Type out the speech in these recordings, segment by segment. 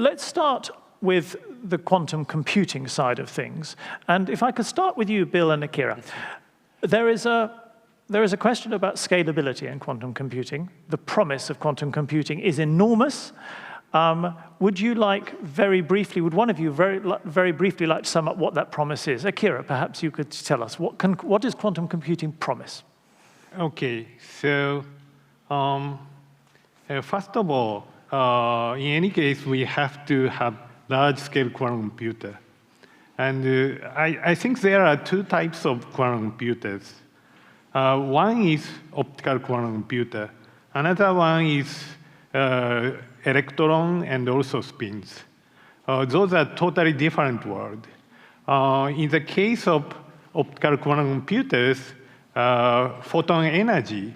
let's start with the quantum computing side of things. And if I could start with you, Bill and Akira. There is a question about scalability in quantum computing. The promise of quantum computing is enormous. Would you like would one of you very briefly like to sum up what that promise is? Akira, perhaps you could tell us, what does quantum computing promise? Okay, so first of all, in any case, we have to have large-scale quantum computer. And I think there are two types of quantum computers. One is optical quantum computer. Another one is electron and also spins. Those are totally different worlds. In the case of optical quantum computers, photon energy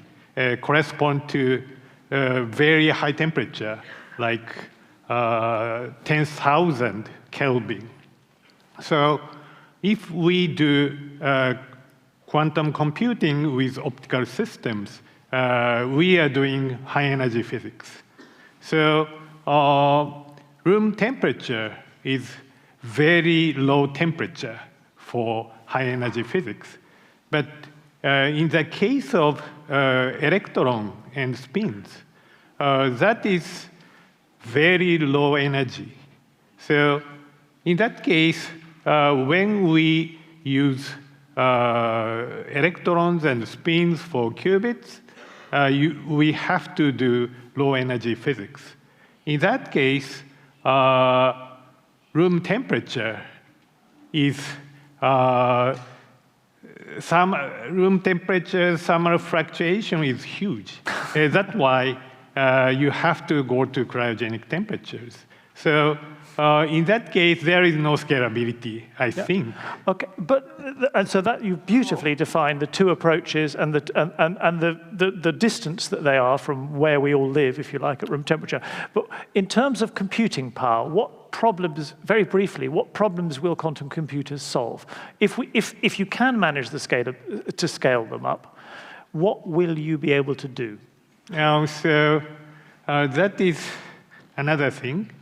corresponds to very high temperature, like 10,000 Kelvin. So if we do quantum computing with optical systems, we are doing high energy physics. So room temperature is very low temperature for high energy physics. But in the case of electron and spins, that is very low energy. So in that case, when we use electrons and spins for qubits, we have to do low energy physics. In that case, room temperature is summer fluctuation is huge. That's why you have to go to cryogenic temperatures. So in that case, there is no scalability, I think. Okay, and so that you beautifully define the two approaches and the distance that they are from where we all live, if you like, at room temperature. But in terms of computing power, what problems, very briefly, what problems will quantum computers solve? If you can manage to scale them up, what will you be able to do? So that is another thing.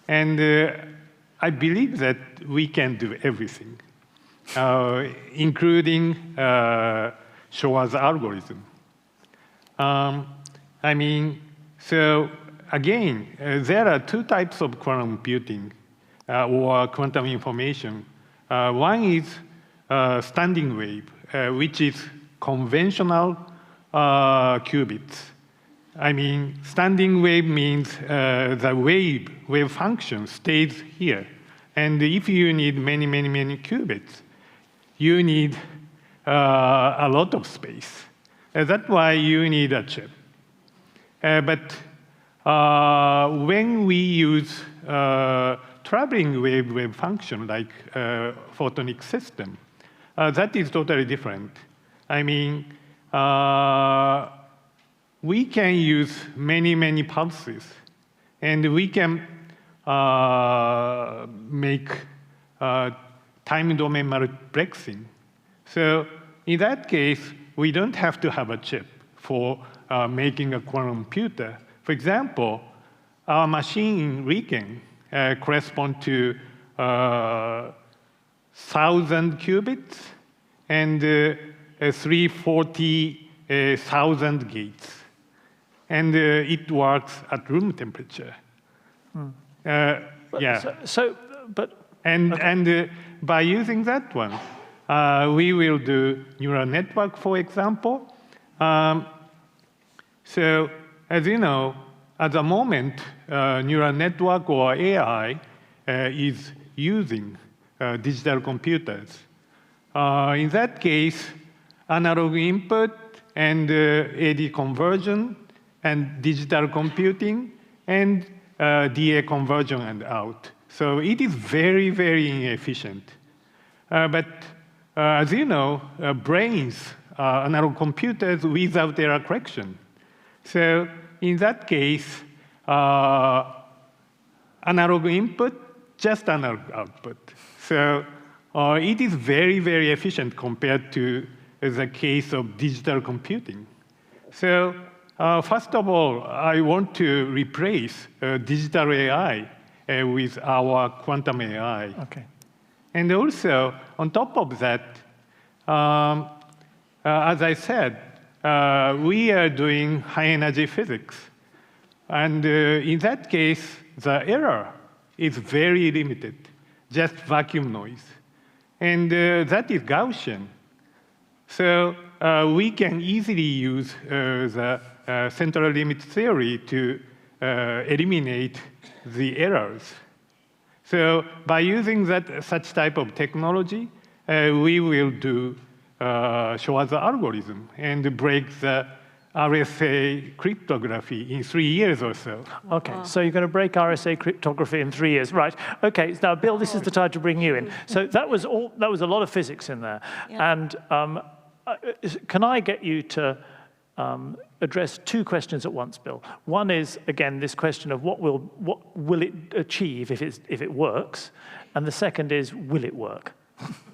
And I believe that we can do everything, including Shor's algorithm. So again, there are two types of quantum computing or quantum information. One is standing wave, which is conventional qubits. Standing wave means the wave function stays here. And if you need many qubits, you need a lot of space. That's why you need a chip. But when we use traveling wave function like photonic system, that is totally different. We can use many pulses, and we can make time domain multiplexing. So in that case, we don't have to have a chip for making a quantum computer. For example, our machine in RIKEN corresponds to 1,000 qubits and 340,000 gates. And it works at room temperature. And by using that one, we will do neural network, for example. So as you know, at the moment, neural network or AI is using digital computers. In that case, analog input and AD conversion and digital computing and DA conversion and out. So it is very inefficient. But as you know, brains are analog computers without error correction. So in that case, analog input, just analog output. So it is very efficient compared to the case of digital computing. So first of all, I want to replace digital AI with our quantum AI. Okay. And also, on top of that, as I said, we are doing high-energy physics. And in that case, the error is very limited, just vacuum noise. And that is Gaussian. So we can easily use the central limit theory to eliminate the errors. So by using such type of technology, we will do Schwarz algorithm and break the RSA cryptography in 3 years or so. Okay, so you're going to break RSA cryptography in 3 years, right? Okay, now Bill, this is the time to bring you in. So that was a lot of physics in there, and can I get you to address two questions at once, Bill? One is, again, this question of what will it achieve if it works, and the second is, will it work?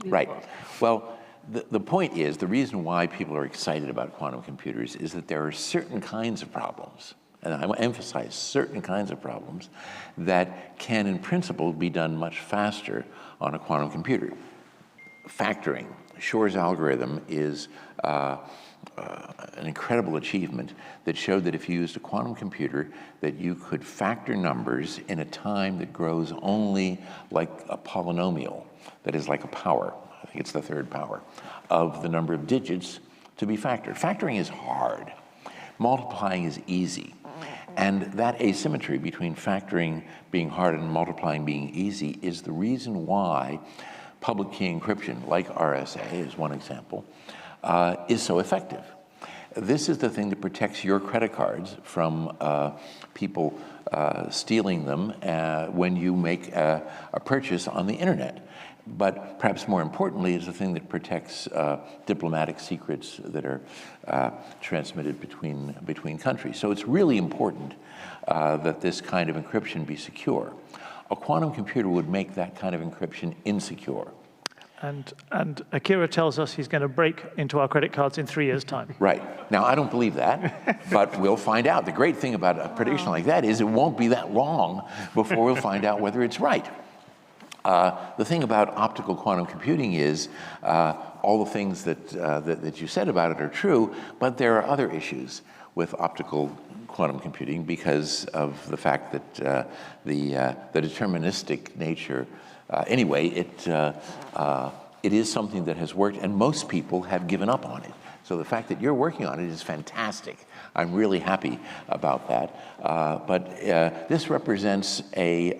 Right. Well, the point is, the reason why people are excited about quantum computers is that there are certain kinds of problems, and I want to emphasize certain kinds of problems, that can, in principle, be done much faster on a quantum computer. Factoring. Shor's algorithm is an incredible achievement that showed that if you used a quantum computer, that you could factor numbers in a time that grows only like a polynomial, that is like a power, I think it's the third power, of the number of digits to be factored. Factoring is hard. Multiplying is easy. And that asymmetry between factoring being hard and multiplying being easy is the reason why public key encryption, like RSA is one example, is so effective. This is the thing that protects your credit cards from people stealing them when you make a purchase on the internet. But perhaps more importantly is the thing that protects diplomatic secrets that are transmitted between countries. So it's really important that this kind of encryption be secure. A quantum computer would make that kind of encryption insecure. And Akira tells us he's going to break into our credit cards in 3 years' time. Right. Now, I don't believe that, but we'll find out. The great thing about a prediction like that is it won't be that long before we'll find out whether it's right. The thing about optical quantum computing is all the things that you said about it are true, but there are other issues with optical quantum computing because of the fact that the deterministic nature. Anyway, it is something that has worked, and most people have given up on it. So the fact that you're working on it is fantastic. I'm really happy about that. But this represents a,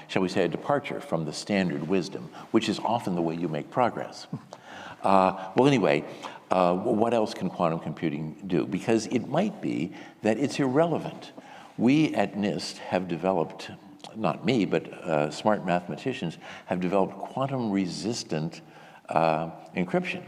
shall we say, a departure from the standard wisdom, which is often the way you make progress. Well, anyway, what else can quantum computing do? Because it might be that it's irrelevant. We at NIST have developed, not me, but smart mathematicians have developed quantum-resistant encryption.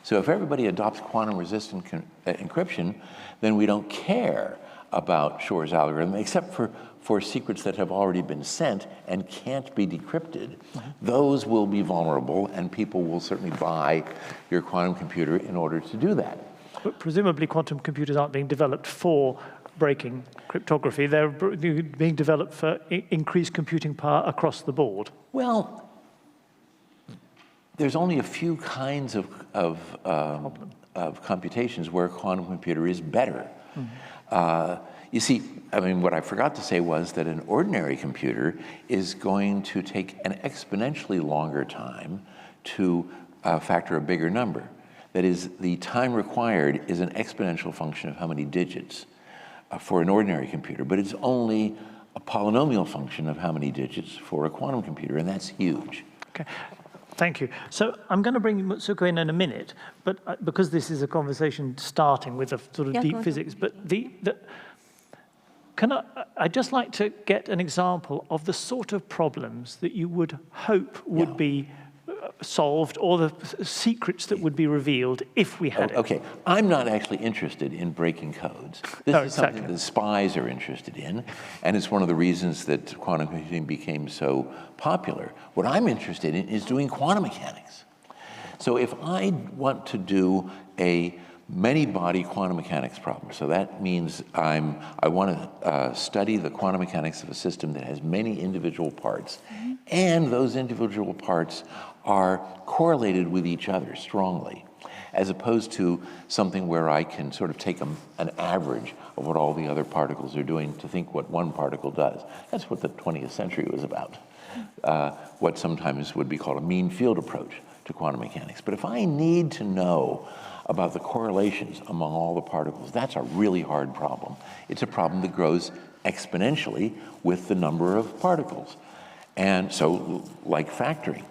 So if everybody adopts quantum-resistant encryption, then we don't care about Shor's algorithm, except for secrets that have already been sent and can't be decrypted. Those will be vulnerable, and people will certainly buy your quantum computer in order to do that. But presumably quantum computers aren't being developed for breaking cryptography. They're being developed for increased computing power across the board. Well, there's only a few kinds of computations where a quantum computer is better. You see, I mean, what I forgot to say was that an ordinary computer is going to take an exponentially longer time to factor a bigger number. That is, the time required is an exponential function of how many digits for an ordinary computer, but it's only a polynomial function of how many digits for a quantum computer, and that's huge. Okay. Thank you. So I'm going to bring Mutsuko in a minute, but because this is a conversation starting with a sort of deep physics, but I'd just like to get an example of the sort of problems that you would hope would be solved, or the secrets that would be revealed if we had it. Okay, I'm not actually interested in breaking codes. This is something that spies are interested in, and it's one of the reasons that quantum computing became so popular. What I'm interested in is doing quantum mechanics. So if I want to do a many-body quantum mechanics problem. So that means I want to study the quantum mechanics of a system that has many individual parts, and those individual parts are correlated with each other strongly, as opposed to something where I can sort of take an average of what all the other particles are doing to think what one particle does. That's what the 20th century was about, what sometimes would be called a mean field approach to quantum mechanics. But if I need to know about the correlations among all the particles, that's a really hard problem. It's a problem that grows exponentially with the number of particles. And so, like factoring.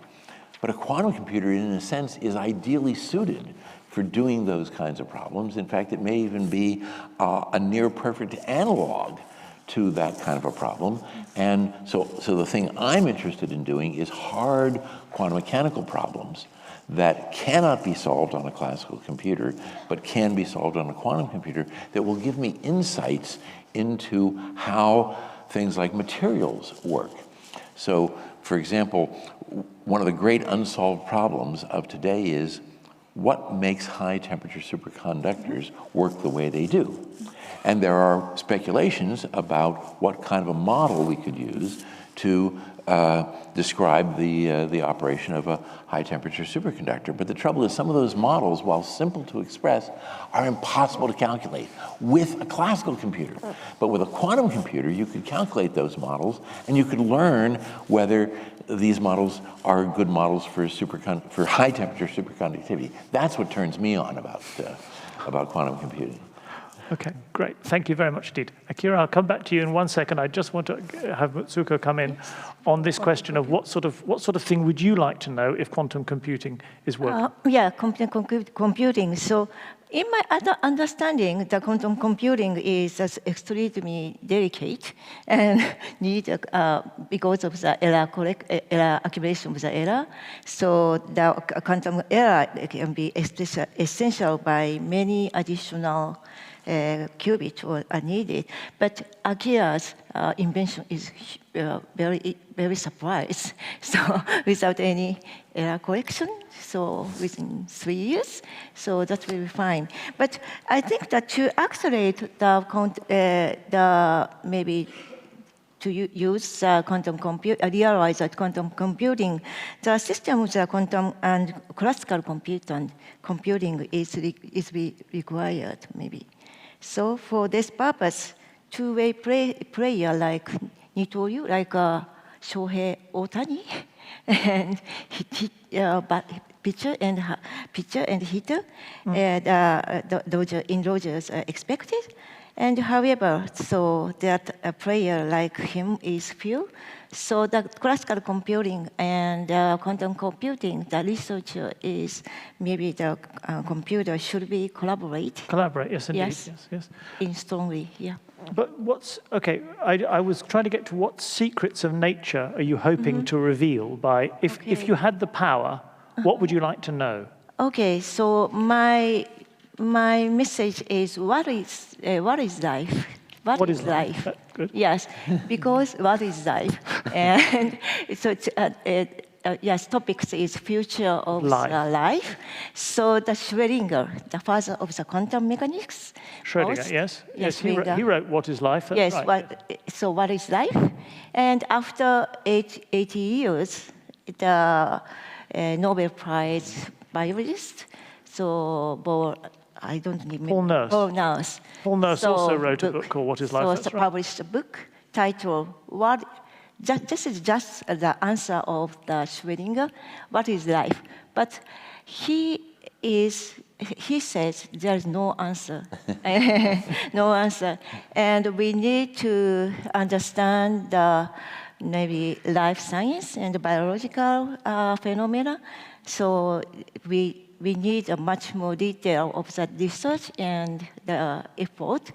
But a quantum computer, in a sense, is ideally suited for doing those kinds of problems. In fact, it may even be a near perfect analog to that kind of a problem. And so the thing I'm interested in doing is hard quantum mechanical problems that cannot be solved on a classical computer, but can be solved on a quantum computer that will give me insights into how things like materials work. So, for example, one of the great unsolved problems of today is what makes high-temperature superconductors work the way they do? And there are speculations about what kind of a model we could use to describe the operation of a high-temperature superconductor. But the trouble is some of those models, while simple to express, are impossible to calculate with a classical computer. But with a quantum computer, you could calculate those models, and you could learn whether these models are good models for high-temperature superconductivity. That's what turns me on about quantum computing. Okay, great. Thank you very much indeed. Akira, I'll come back to you in 1 second. I just want to have Mutsuko come in on this question of what sort of thing would you like to know if quantum computing is working? Computing. So, in my other understanding, the quantum computing is extremely delicate and need because of the error accumulation of the error. So the quantum error can be essential by many additional qubits are needed. But Akira's invention is very surprised. So without any error correction, so within 3 years, so that will be fine. But I think that to accelerate maybe to use quantum realize that quantum computing, the system of the quantum and classical computing is required maybe. So for this purpose, two-way player like Nitoryu, like Shohei Ohtani, and pitcher and hitter, in Rogers are expected. And however, so that a player like him is few. So the classical computing and quantum computing, the researcher is maybe the computer should be collaborate. Collaborate, yes, indeed. Yes. In strongly, yeah. But I was trying to get to what secrets of nature are you hoping to reveal by, if you had the power, what would you like to know? Okay, so my message is what is life? What is life? Good. Yes, because what is life? And so yes, topics is future of life. So the Schrödinger, the father of the quantum mechanics. Schrödinger, yes. He wrote What is Life? Yes, right. So what is life? And after 80 years, the Nobel Prize biologist, so I don't remember. Paul Nurse. Paul Nurse also wrote a book called What is Life? So published a book titled this is just the answer of the Schrödinger, what is life? But he says there's no answer. No answer. And we need to understand the maybe life science and the biological phenomena. So we need a much more detail of that research and the effort.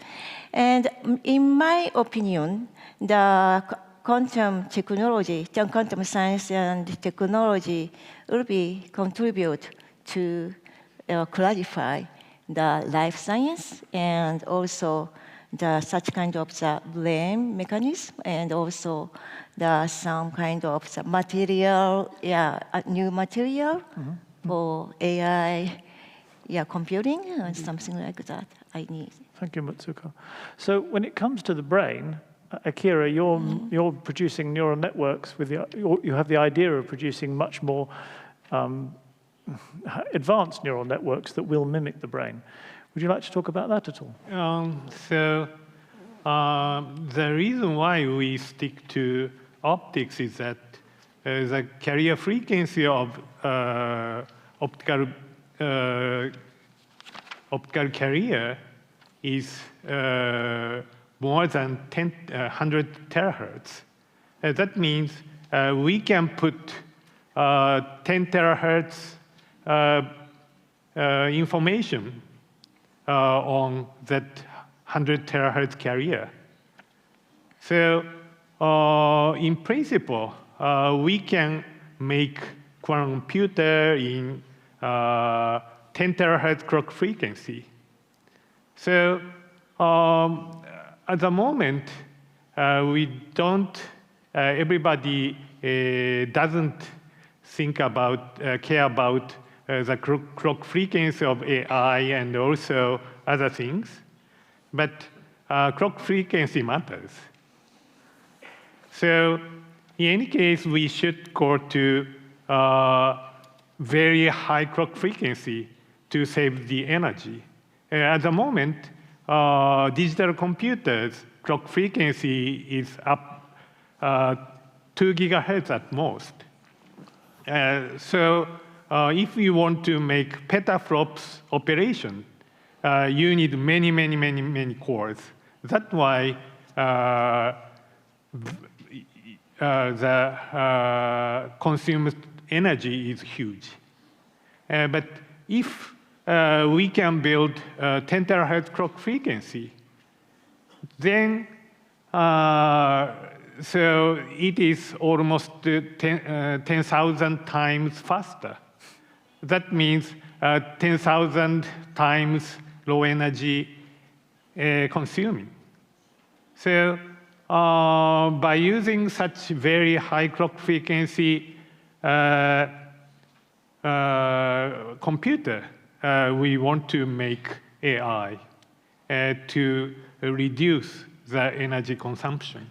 And in my opinion, the quantum technology, the quantum science and technology will contribute to clarify the life science and also such kind of the brain mechanism and also some kind of the material, new material for AI, computing and something like that I need. Thank you, Mutsuko. So when it comes to the brain, Akira, you're producing neural networks with you have the idea of producing much more advanced neural networks that will mimic the brain. Would you like to talk about that at all? The reason why we stick to optics is that the carrier frequency of optical carrier is more than 100 terahertz. That means we can put 10 terahertz information on that 100 terahertz carrier. So in principle, we can make quantum computer in 10 terahertz clock frequency. So at the moment, we don't, everybody doesn't think about, care about the clock frequency of AI and also other things. But clock frequency matters. So in any case, we should go to very high clock frequency to save the energy. At the moment, digital computers clock frequency is up 2 gigahertz at most. So if you want to make petaflops operation, you need many cores. That's why the consumed energy is huge. But if we can build 10 terahertz clock frequency, then so it is almost 10,000 times faster. That means 10,000 times low energy consuming. So by using such very high clock frequency computer, we want to make AI to reduce the energy consumption.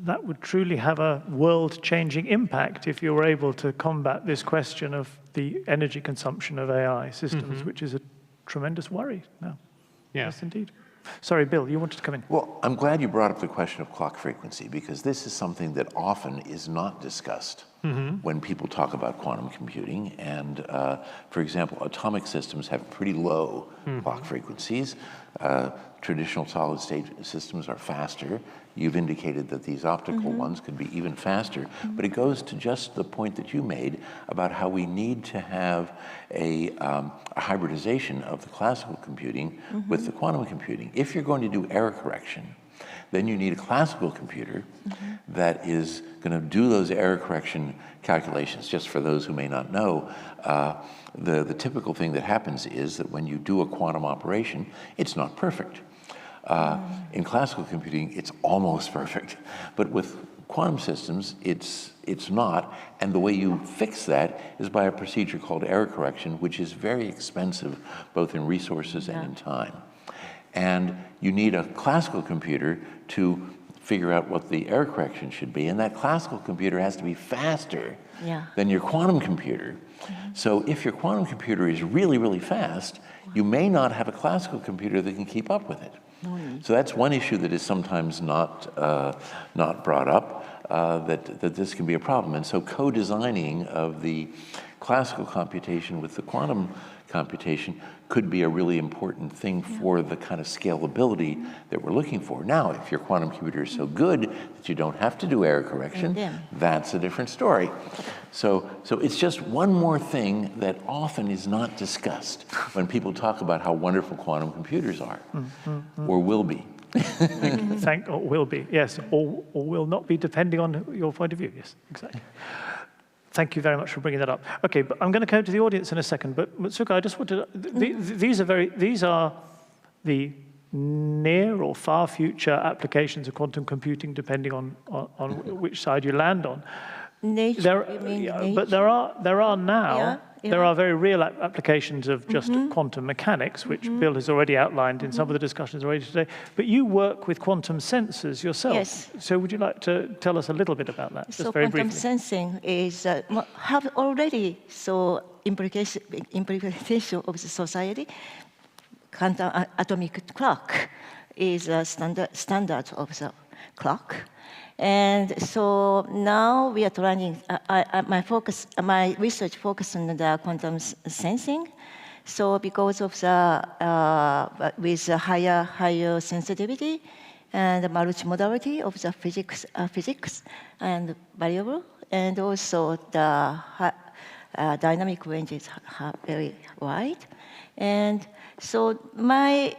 That would truly have a world-changing impact if you were able to combat this question of the energy consumption of AI systems, which is a tremendous worry now. Yeah. Yes, indeed. Sorry, Bill, you wanted to come in. Well, I'm glad you brought up the question of clock frequency, because this is something that often is not discussed when people talk about quantum computing. And for example, atomic systems have pretty low clock frequencies. Traditional solid-state systems are faster. You've indicated that these optical ones could be even faster, but it goes to just the point that you made about how we need to have a hybridization of the classical computing with the quantum computing. If you're going to do error correction, then you need a classical computer that is going to do those error correction calculations. Just for those who may not know, the typical thing that happens is that when you do a quantum operation, it's not perfect. In classical computing, it's almost perfect. But with quantum systems, it's not. And the way you fix that is by a procedure called error correction, which is very expensive, both in resources and in time. And you need a classical computer to figure out what the error correction should be. And that classical computer has to be faster than your quantum computer. So if your quantum computer is really fast, you may not have a classical computer that can keep up with it. So that's one issue that is sometimes not brought up, that this can be a problem. And so co-designing of the classical computation with the quantum computation could be a really important thing for the kind of scalability that we're looking for. Now, if your quantum computer is so good that you don't have to do error correction, that's a different story. So it's just one more thing that often is not discussed when people talk about how wonderful quantum computers are, or will be. Or will be, yes, or will not be, depending on your point of view. Yes, exactly. Thank you very much for bringing that up. Okay, but I'm going to come to the audience in a second. But Mutsuko, I just wanted these are the near or far future applications of quantum computing, depending on which side you land on. Nature, But there are now There are very real applications of just quantum mechanics, which Bill has already outlined in some of the discussions already today. But you work with quantum sensors yourself. Yes. So would you like to tell us a little bit about that, just So very quantum briefly? sensing is have already implementation of the society. Quantum atomic clock is a standard of the clock. And so now we are trying, my research focus on the quantum sensing. So because of the, with the higher sensitivity and the multimodality of the physics and variable, and also the dynamic ranges are very wide. And so my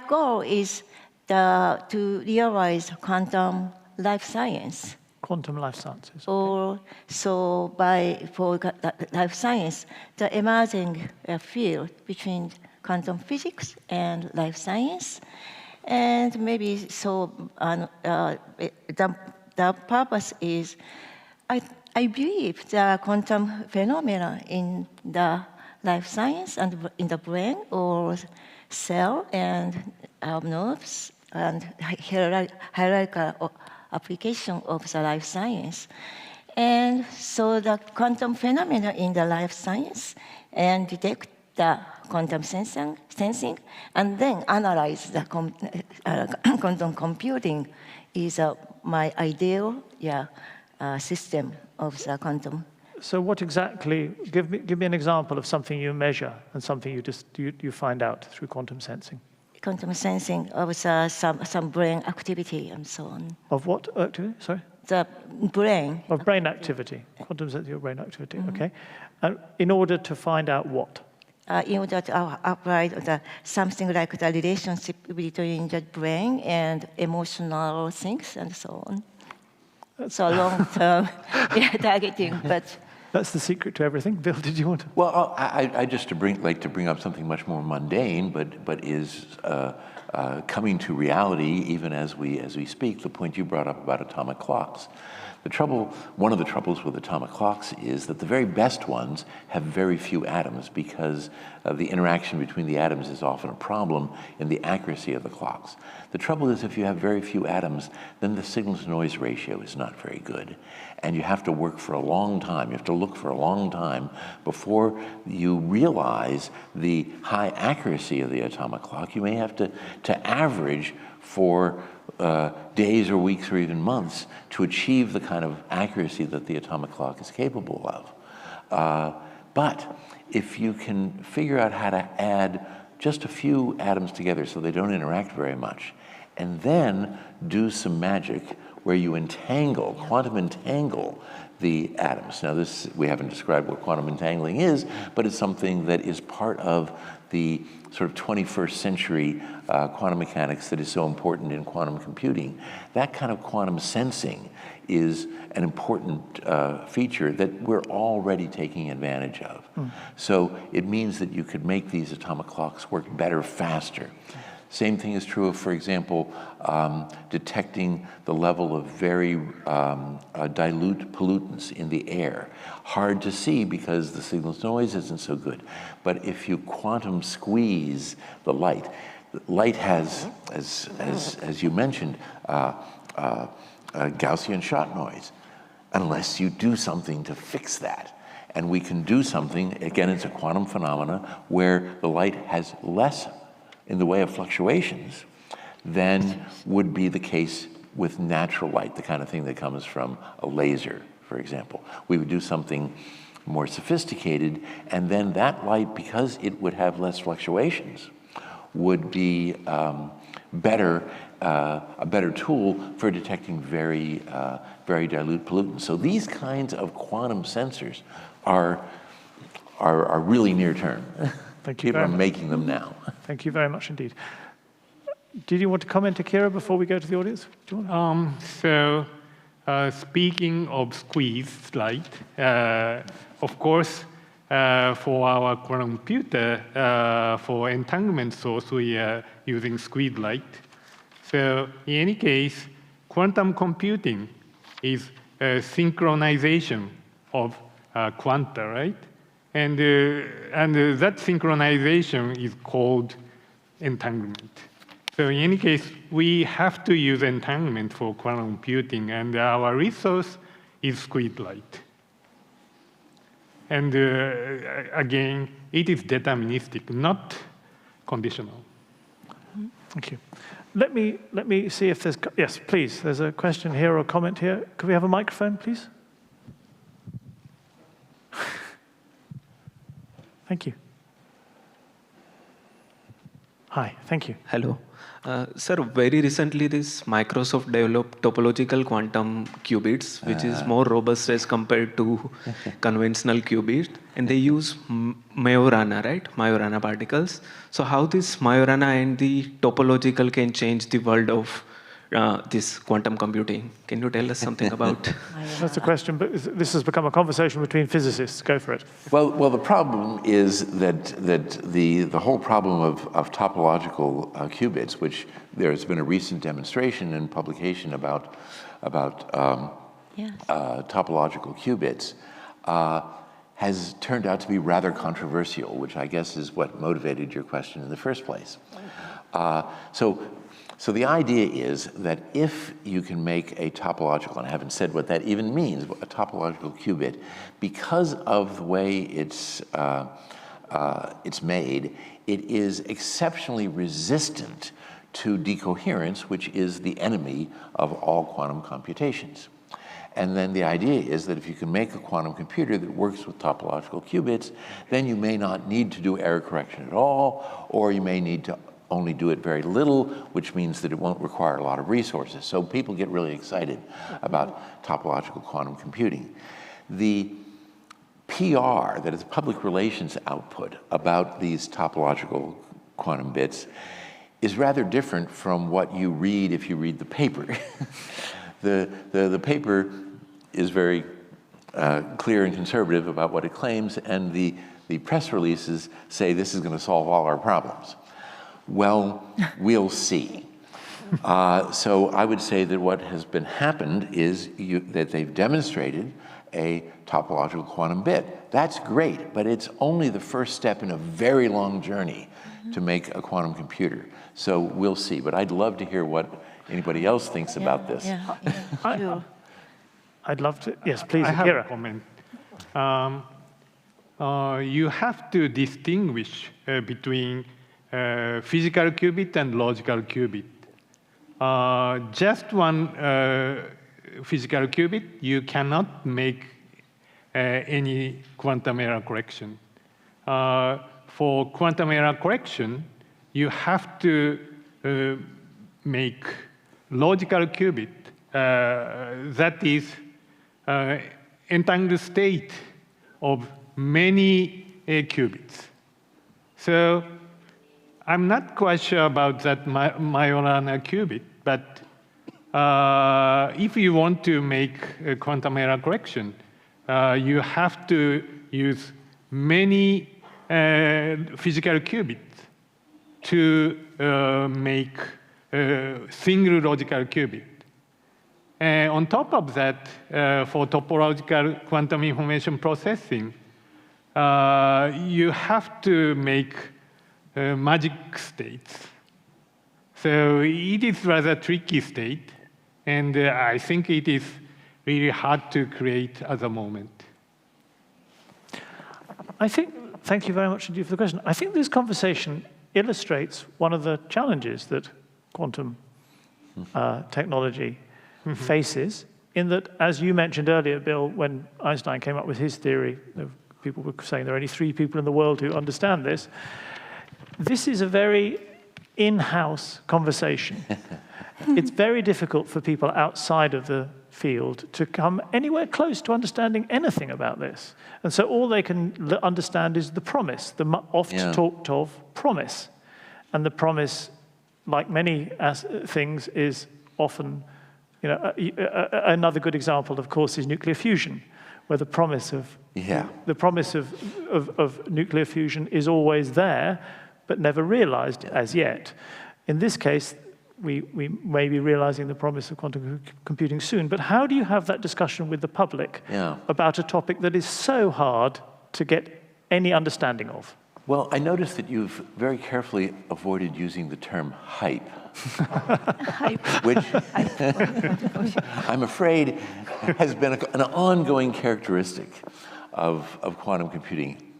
goal is to realize quantum life science. Quantum life sciences. Or so for life science, the emerging field between quantum physics and life science, and maybe so the purpose is I believe the quantum phenomena in the life science and in the brain or cell and nerves and hierarchical application of the life science. And so the quantum phenomena in the life science and detect the quantum sensing and then analyze the quantum computing is my ideal system of the quantum. So what exactly, give me an example of something you measure and something you find out through quantum sensing. Quantum sensing of some brain activity and so on. Of what activity, sorry? The brain. Of brain activity, quantum sensing of brain activity, okay. And in order to find out what? In order to apply something like the relationship between the brain and emotional things and so on. So long-term targeting, but... That's the secret to everything. Bill, did you want to? Well, I just like to bring up something much more mundane, but is coming to reality even as we speak. The point you brought up about atomic clocks. One of the troubles with atomic clocks is that the very best ones have very few atoms because the interaction between the atoms is often a problem in the accuracy of the clocks. The trouble is if you have very few atoms, then the signal-to-noise ratio is not very good. And you have to work for a long time. You have to look for a long time before you realize the high accuracy of the atomic clock. You may have to average for days or weeks or even months to achieve the kind of accuracy that the atomic clock is capable of. But if you can figure out how to add just a few atoms together so they don't interact very much, and then do some magic where you quantum entangle the atoms. Now we haven't described what quantum entangling is, but it's something that is part of the sort of 21st century quantum mechanics that is so important in quantum computing. That kind of quantum sensing is an important feature that we're already taking advantage of. So it means that you could make these atomic clocks work better, faster. Same thing is true of, for example, detecting the level of very dilute pollutants in the air. Hard to see because the signal-to-noise isn't so good. But if you quantum squeeze the light has, as you mentioned, Gaussian shot noise, unless you do something to fix that. And we can do something, again, it's a quantum phenomena, where the light has less in the way of fluctuations than would be the case with natural light, the kind of thing that comes from a laser, for example. We would do something more sophisticated, and then that light, because it would have less fluctuations, would be a better tool for detecting very dilute pollutants. So these kinds of quantum sensors are really near term. Thank you. People are making them now. Thank you very much indeed. Did you want to comment, Akira, before we go to the audience? Do you want Speaking of squeezed light, of course, for our quantum computer, for entanglement source, we are using squeezed light. So in any case, quantum computing is a synchronization of quanta, right? And that synchronization is called entanglement. So in any case, we have to use entanglement for quantum computing, and our resource is squid light. And again, it is deterministic, not conditional. Thank you. Let me see if there's, yes, please. There's a question here or a comment here. Could we have a microphone, please? Thank you. Hi, thank you. Hello. Sir, very recently this Microsoft developed topological quantum qubits, which is more robust as compared to conventional qubits. And they use Majorana, right? Majorana particles. So how this Majorana and the topological can change the world of this quantum computing? Can you tell us something about? That's a question, but this has become a conversation between physicists. Go for it. Well, the problem is that the whole problem of topological qubits, which there's been a recent demonstration and publication about topological qubits, has turned out to be rather controversial, which I guess is what motivated your question in the first place. So the idea is that if you can make a topological, and I haven't said what that even means, a topological qubit, because of the way it's made, it is exceptionally resistant to decoherence, which is the enemy of all quantum computations. And then the idea is that if you can make a quantum computer that works with topological qubits, then you may not need to do error correction at all, or you may need to only do it very little, which means that it won't require a lot of resources. So people get really excited about topological quantum computing. The PR, that is public relations output about these topological quantum bits, is rather different from what you read if you read the paper. The paper is very clear and conservative about what it claims, and the press releases say this is going to solve all our problems. Well, we'll see. So I would say that what has been happened is that they've demonstrated a topological quantum bit. That's great, but it's only the first step in a very long journey to make a quantum computer. So we'll see. But I'd love to hear what anybody else thinks about this. I'd love to. Yes, please, I have Akira. a comment. You have to distinguish between physical qubit and logical qubit. Just one physical qubit, you cannot make any quantum error correction. For quantum error correction, you have to make logical qubit that is entangled state of many qubits. So I'm not quite sure about that Majorana qubit, but if you want to make a quantum error correction, you have to use many physical qubits to make a single logical qubit. On top of that, for topological quantum information processing, you have to make magic states. So it is rather tricky state, and I think it is really hard to create at the moment. Thank you very much indeed for the question. I think this conversation illustrates one of the challenges that quantum technology faces, in that, as you mentioned earlier, Bill, when Einstein came up with his theory, people were saying there are only 3 people in the world who understand this. This is a very in-house conversation. It's very difficult for people outside of the field to come anywhere close to understanding anything about this. And so all they can understand is the promise, the oft-talked of promise. And the promise, like many things, is often, another good example, of course, is nuclear fusion, where the promise of nuclear fusion is always there, but never realized as yet. In this case, we may be realizing the promise of quantum computing soon, but how do you have that discussion with the public about a topic that is so hard to get any understanding of? Well, I noticed that you've very carefully avoided using the term hype, which I'm afraid has been an ongoing characteristic of quantum computing.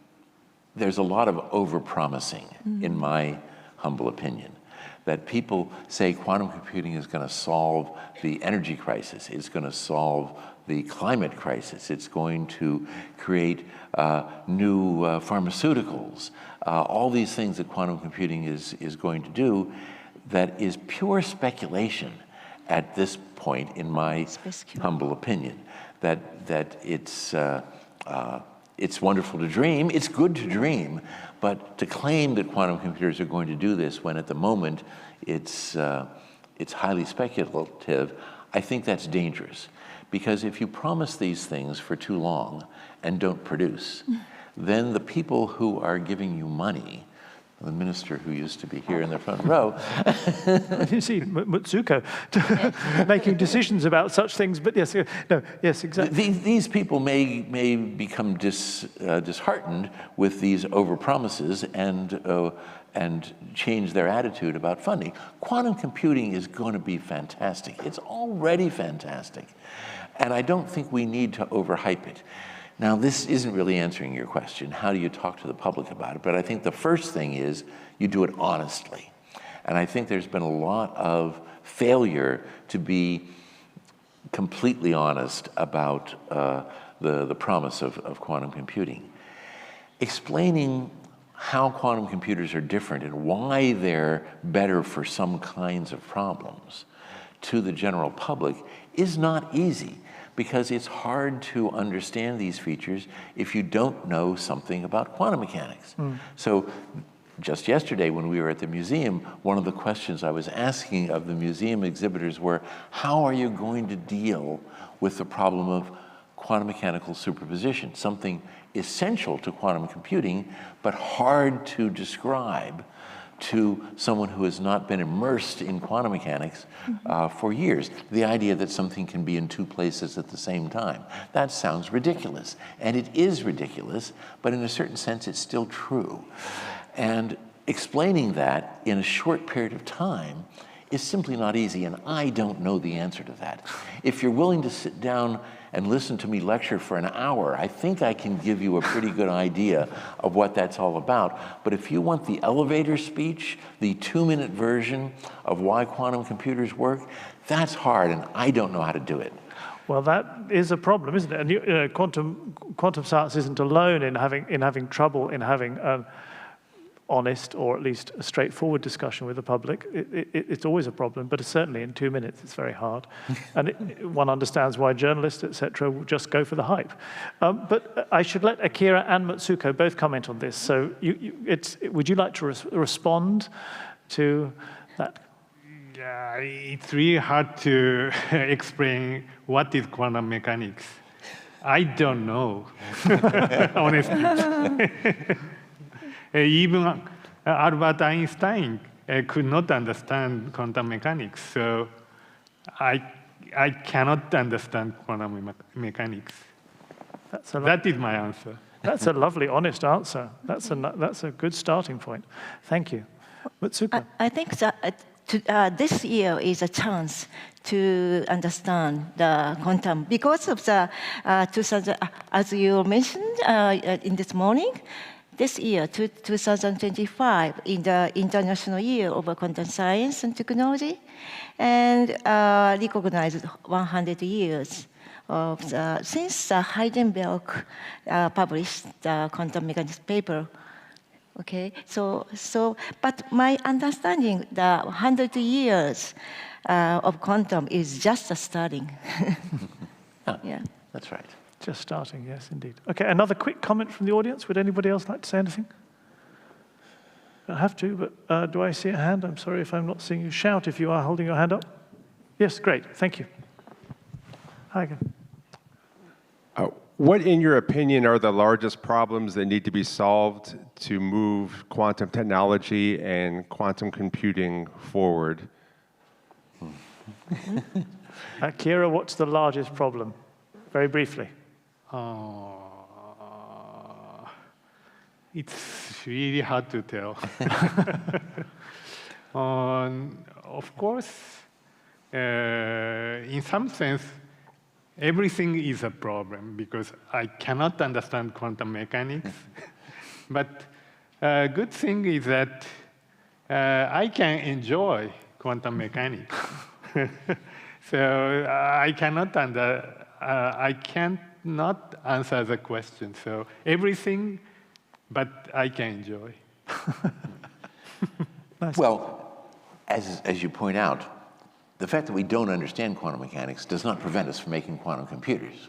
There's a lot of overpromising, in my humble opinion, that people say quantum computing is going to solve the energy crisis, it's going to solve the climate crisis, it's going to create new pharmaceuticals, all these things that quantum computing is going to do, that is pure speculation at this point, in my humble opinion, that it's wonderful to dream, it's good to dream, but to claim that quantum computers are going to do this when at the moment it's highly speculative, I think that's dangerous. Because if you promise these things for too long and don't produce, then the people who are giving you money, the minister who used to be here in the front row. You see, Mutsuko, making decisions about such things, but yes, no, yes, exactly. These people may become disheartened with these overpromises and change their attitude about funding. Quantum computing is going to be fantastic. It's already fantastic. And I don't think we need to overhype it. Now, this isn't really answering your question. How do you talk to the public about it? But I think the first thing is you do it honestly. And I think there's been a lot of failure to be completely honest about the promise of quantum computing. Explaining how quantum computers are different and why they're better for some kinds of problems to the general public is not easy, because it's hard to understand these features if you don't know something about quantum mechanics. So just yesterday when we were at the museum, one of the questions I was asking of the museum exhibitors were, how are you going to deal with the problem of quantum mechanical superposition, something essential to quantum computing, but hard to describe to someone who has not been immersed in quantum mechanics for years. The idea that something can be in two places at the same time. That sounds ridiculous, and it is ridiculous, but in a certain sense it's still true. And explaining that in a short period of time is simply not easy, and I don't know the answer to that. If you're willing to sit down and listen to me lecture for an hour, I think I can give you a pretty good idea of what that's all about. But if you want the elevator speech, the 2-minute version of why quantum computers work, that's hard, and I don't know how to do it. Well, that is a problem, isn't it? And quantum science isn't alone in having trouble in having honest, or at least a straightforward discussion with the public. It's always a problem, but certainly in 2 minutes it's very hard. And one understands why journalists, etc., will just go for the hype. But I should let Akira and Mutsuko both comment on this. So would you like to respond to that? Yeah, it's really hard to explain what is quantum mechanics. I don't know, honestly. Even Albert Einstein could not understand quantum mechanics, so I cannot understand quantum mechanics. That is my answer. That's a lovely, honest answer. That's a good starting point. Thank you. Mutsuko. I think that this year is a chance to understand the quantum because of the 2000, as you mentioned in this morning. This year, 2025, in the International Year of Quantum Science and Technology, and recognized 100 years of since Heisenberg published the quantum mechanics paper. Okay, but my understanding, the 100 years of quantum is just starting. Yeah, that's right. Just starting, yes, indeed. Okay, another quick comment from the audience. Would anybody else like to say anything? I have to, but do I see a hand? I'm sorry if I'm not seeing you. Shout if you are holding your hand up. Yes, great, thank you. Hi again. What, in your opinion, are the largest problems that need to be solved to move quantum technology and quantum computing forward? Akira, what's the largest problem? Very briefly. It's really hard to tell. Of course, in some sense, everything is a problem because I cannot understand quantum mechanics. But a good thing is that I can enjoy quantum mechanics. So I can't not answer the question. So everything, but I can enjoy. Nice. Well, as you point out, the fact that we don't understand quantum mechanics does not prevent us from making quantum computers.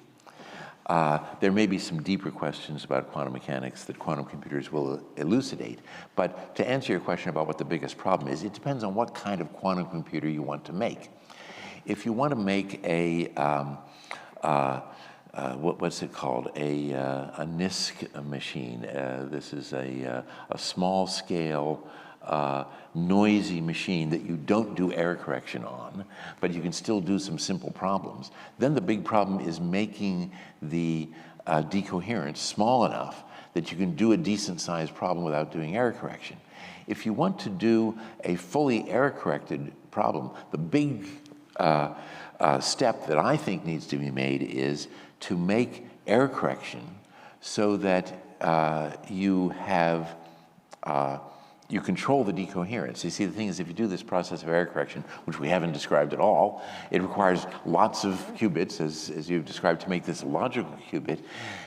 There may be some deeper questions about quantum mechanics that quantum computers will elucidate. But to answer your question about what the biggest problem is, it depends on what kind of quantum computer you want to make. If you want to make a, what's it called, a NISC machine, this is a small scale, noisy machine that you don't do error correction on, but you can still do some simple problems. Then the big problem is making the decoherence small enough that you can do a decent sized problem without doing error correction. If you want to do a fully error corrected problem, the big step that I think needs to be made is to make error correction so that you have you control the decoherence. You see, the thing is, if you do this process of error correction, which we haven't described at all, it requires lots of qubits, as you've described, to make this logical qubit.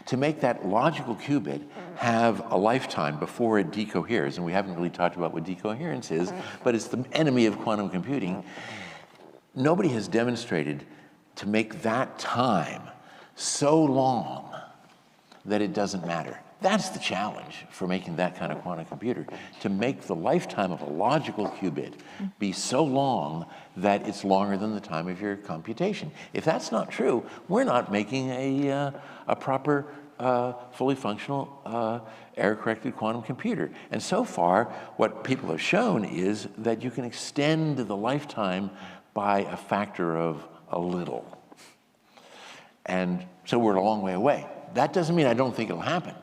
To make that logical qubit have a lifetime before it decoheres, and we haven't really talked about what decoherence is, but it's the enemy of quantum computing. Nobody has demonstrated to make that time so long that it doesn't matter. That's the challenge for making that kind of quantum computer, to make the lifetime of a logical qubit be so long that it's longer than the time of your computation. If that's not true, we're not making a proper, fully functional, error-corrected quantum computer. And so far, what people have shown is that you can extend the lifetime by a factor of a little. And so we're a long way away. That doesn't mean I don't think it'll happen.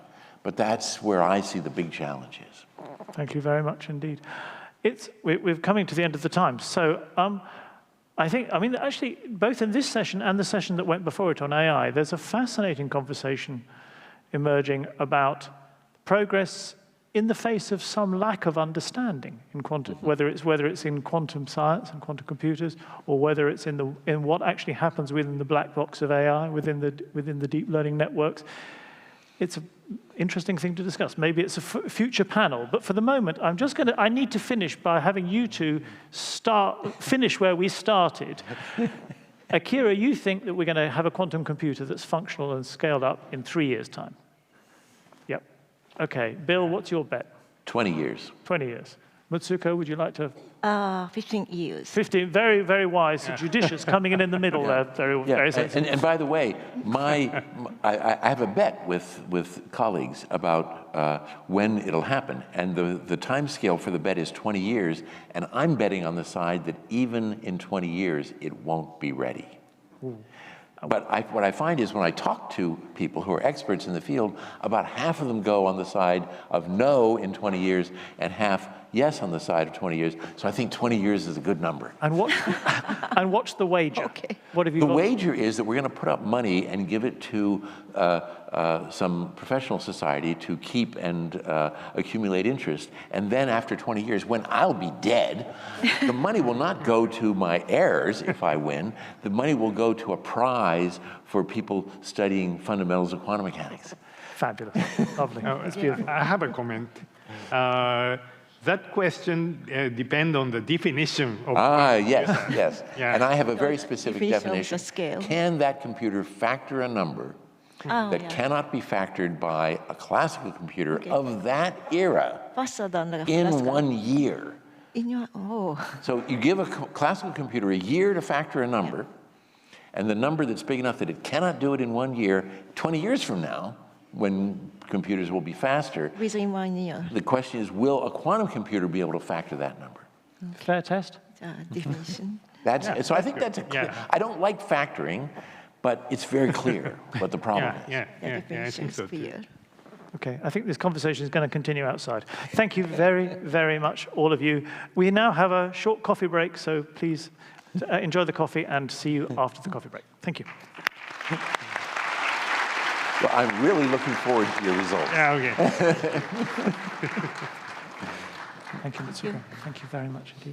But that's where I see the big challenge is. Thank you very much indeed. We're coming to the end of the time. So actually, both in this session and the session that went before it on AI, there's a fascinating conversation emerging about progress in the face of some lack of understanding in quantum, whether it's in quantum science and quantum computers, or whether it's in what actually happens within the black box of AI, within the deep learning networks. It's an interesting thing to discuss. Maybe it's a future panel, but for the moment, I need to finish by having you two finish where we started. Akira, you think that we're going to have a quantum computer that's functional and scaled up in 3 years' time? Yep. Okay. Bill, what's your bet? 20 years. 20 years. Mutsuko, would you like to? 15 years. 15, very, very wise, judicious, coming in the middle there. Very sensible. And by the way, I have a bet with colleagues about when it'll happen. And the time scale for the bet is 20 years. And I'm betting on the side that even in 20 years, it won't be ready. Ooh. But what I find is when I talk to people who are experts in the field, about half of them go on the side of no in 20 years and half yes on the side of 20 years. So I think 20 years is a good number. And what's the wager? Okay. What have you The got? wager is that we're going to put up money and give it to some professional society to keep and accumulate interest. And then after 20 years, when I'll be dead, the money will not go to my heirs if I win. The money will go to a prize for people studying fundamentals of quantum mechanics. Fabulous. Lovely. That's beautiful. I have a comment. That question depends on the definition of yes. Yeah. And I have a very specific definition. Of the scale. Can that computer factor a number that cannot be factored by a classical computer of that era Faster than the in classical. 1 year? Oh. So you give a classical computer a year to factor a number, and the number that's big enough that it cannot do it in 1 year, 20 years from now, when computers will be faster, Within 1 year. the question is, will a quantum computer be able to factor that number? Fair test. Definition. So I think that's a clear. I don't like factoring, but it's very clear what the problem is. I think so too. Okay, I think this conversation is going to continue outside. Thank you very, very much, all of you. We now have a short coffee break, so please enjoy the coffee and see you after the coffee break. Thank you. Well, I'm really looking forward to your results. Yeah, okay. Thank you, Mutsuko. Thank you very much indeed.